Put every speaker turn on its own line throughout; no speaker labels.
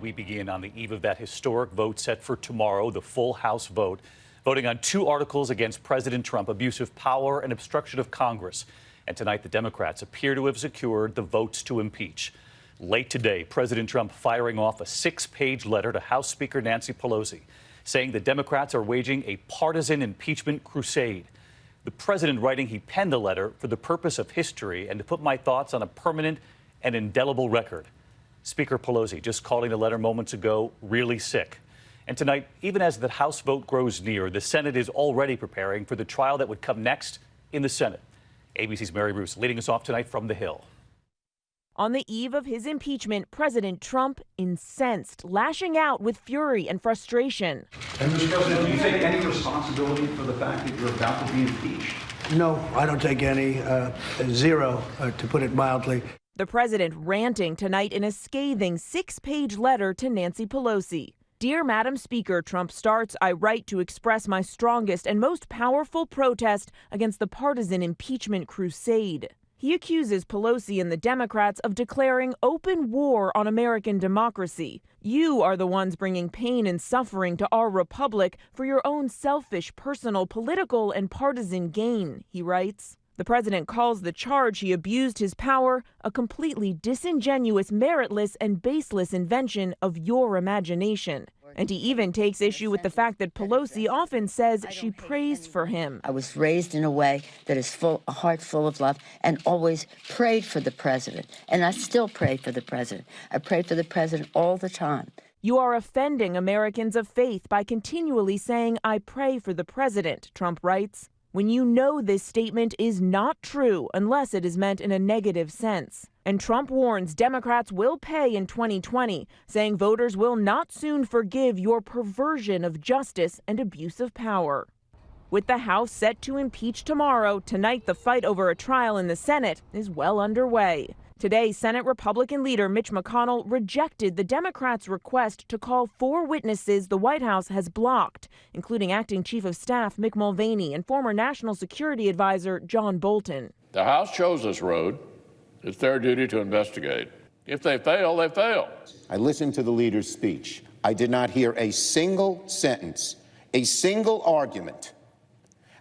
We begin on the eve of that historic vote set for tomorrow, the full House vote, voting on 2 articles against President Trump, abuse of power and obstruction of Congress. And tonight, the Democrats appear to have secured the votes to impeach. Late today, President Trump firing off a 6-page letter to House Speaker Nancy Pelosi, saying the Democrats are waging a partisan impeachment crusade. The president writing he penned the letter for the purpose of history and to put my thoughts on a permanent and indelible record. Speaker Pelosi just calling the letter moments ago really sick. And tonight, even as the House vote grows near, the Senate is already preparing for the trial that would come next in the Senate. ABC's Mary Bruce leading us off tonight from the Hill.
On the eve of his impeachment, President Trump incensed, lashing out with fury and frustration.
And Mr. President, do you take any responsibility for the fact that you're about to be impeached?
No, I don't take any, zero, to put it mildly.
The president ranting tonight in a scathing 6-page letter to Nancy Pelosi. Dear Madam Speaker, Trump starts, I write to express my strongest and most powerful protest against the partisan impeachment crusade. He accuses Pelosi and the Democrats of declaring open war on American democracy. You are the ones bringing pain and suffering to our republic for your own selfish, personal, political, and partisan gain, he writes. The president calls the charge he abused his power a completely disingenuous, meritless, and baseless invention of your imagination. And he even takes issue with the fact that Pelosi often says she prays for him.
I was raised in a way that is a heart full of love, and always prayed for the president. And I still pray for the president. I pray for the president all the time.
You are offending Americans of faith by continually saying, I pray for the president, Trump writes, when you know this statement is not true unless it is meant in a negative sense. And Trump warns Democrats will pay in 2020, saying voters will not soon forgive your perversion of justice and abuse of power. With the House set to impeach tomorrow, tonight the fight over a trial in the Senate is well underway. Today, Senate Republican leader Mitch McConnell rejected the Democrats' request to call 4 witnesses the White House has blocked, including acting Chief of Staff Mick Mulvaney and former National Security Advisor John Bolton.
The House chose this road. It's their duty to investigate. If they fail, they fail.
I listened to the leader's speech. I did not hear a single sentence, a single argument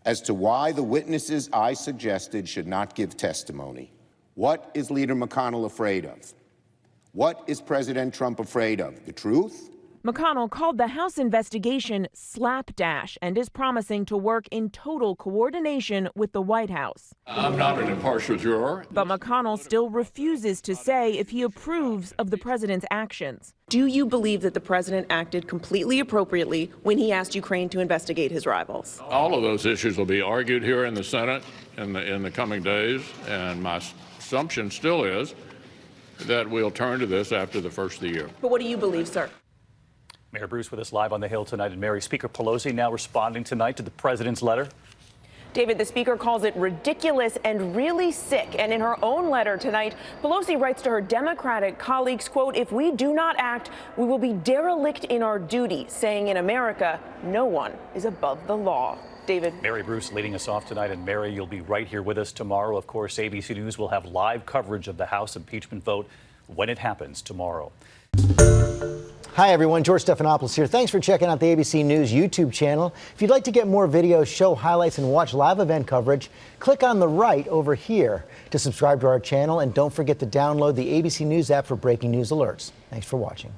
as to why the witnesses I suggested should not give testimony. What is Leader McConnell afraid of? What is President Trump afraid of? The truth?
McConnell called the House investigation slapdash and is promising to work in total coordination with the White House.
I'm not an impartial juror.
But McConnell still refuses to say if he approves of the president's actions. Do you believe that the president acted completely appropriately when he asked Ukraine to investigate his rivals?
All of those issues will be argued here in the Senate in the coming days, and my assumption still is that we'll turn to this after the first of the year.
But what do you believe, sir?
Mayor Bruce with us live on the Hill tonight. And Mary, Speaker Pelosi now responding tonight to the president's letter.
David, the speaker calls it ridiculous and really sick. And in her own letter tonight, Pelosi writes to her Democratic colleagues, quote, if we do not act, we will be derelict in our duty, saying in America, no one is above the law. David.
Mary Bruce leading us off tonight. And Mary, you'll be right here with us tomorrow. Of course, ABC News will have live coverage of the House impeachment vote when it happens tomorrow.
Hi, everyone. George Stephanopoulos here. Thanks for checking out the ABC News YouTube channel. If you'd like to get more videos, show highlights, and watch live event coverage, click on the right over here to subscribe to our channel. And don't forget to download the ABC News app for breaking news alerts. Thanks for watching.